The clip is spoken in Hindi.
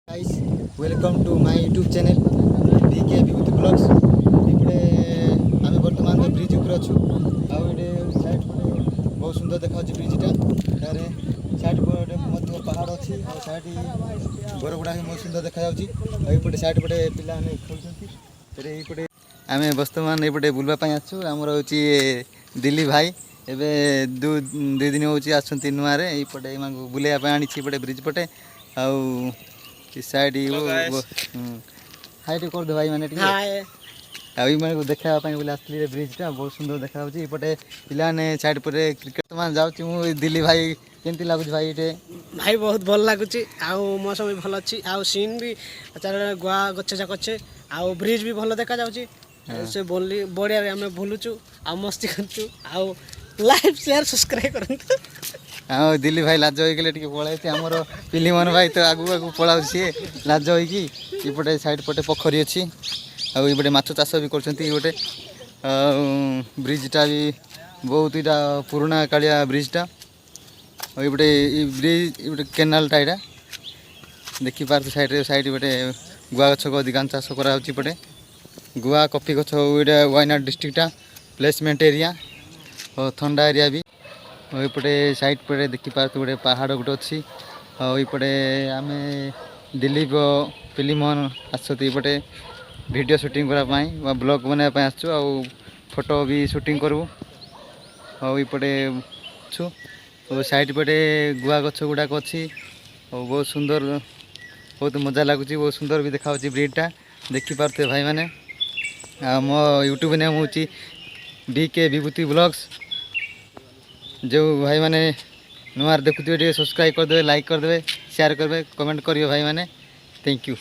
Guys welcome to my YouTube channel DK Vibhuti vlogs. इपड़े आम बर्तमान ब्रिज ऊपर अच्छु आउे साइड पटे बहुत सुंदर देखा ब्रिजटा तारे साइड पटे पहाड़ अच्छी और साइड घर गुड़ा बहुत सुंदर देखा जापटे साइड पटे पिला खेलते आम बर्तमान ये बुलवाई आसु आमर हूँ दिल्ली भाई एवं दुई दिन हूँ आसुँच नुआरे ये बुलाइपे आनी ब्रिज पटे आउ साइड हाइट कर दे भाई मैंने मैंने देखा बोले आसली ब्रिजटा बहुत सुंदर देखा ये पिलाने साइड पर क्रिकेट मान जाऊँ दिल्ली भाई केमती लगुच भाई ये भाई बहुत भल लगुच मौसम भी भल अच्छी आउ सीन भी चार गुआ गछ जाक अच्छे आउ ब्रिज भी भल देखा जाऊँगी से बोली बढ़िया आम बुलुचु आ मस्ती करूँ आउ लाइक शेयर सब्सक्राइब करूँ। हाँ दिल्ली भाई लाज होइले पलैसे आमर पिली मन भाई तो आगू आगू पलाऊ सी लाज होपटे साइड पटे पोखरी अच्छी आउटे माछ चाष भी करते ब्रिजटा भी बहुत इटा पुराना कालिया ब्रिजटा ये ब्रिज ये केनालटा यहाँ देखिपार साइड साइड पटे गुआ गछ को अधिकांश चाष करापटे गुआ कॉफी गछ ये वायनाड डिस्ट्रिक्टा प्लेसमेंट एरिया और ठंडा एरिया भी ये साइड पटे देखिपार गोटे पहाड़ गोटे अच्छी और ये आम दिलीप फिल्म आसते वीडियो शूटिंग करने ब्लॉग बनाया आसु आ फोटो भी शूटिंग करूँ और ये छु और साइड पटे गुआ गछ गुड़ाक अच्छी और बहुत सुंदर बहुत मजा लगुच बहुत सुंदर भी देखा ब्रिजटा देखिपारे भाई मैंने मो यूट्यूब नेम हूँ डीके विभूति ब्लॉग्स। जो भाई मैंने नुआर देखुए सब्सक्राइब करदे लाइक करदे शेयर करदे कमेंट करियो भाई मैंने थैंक यू।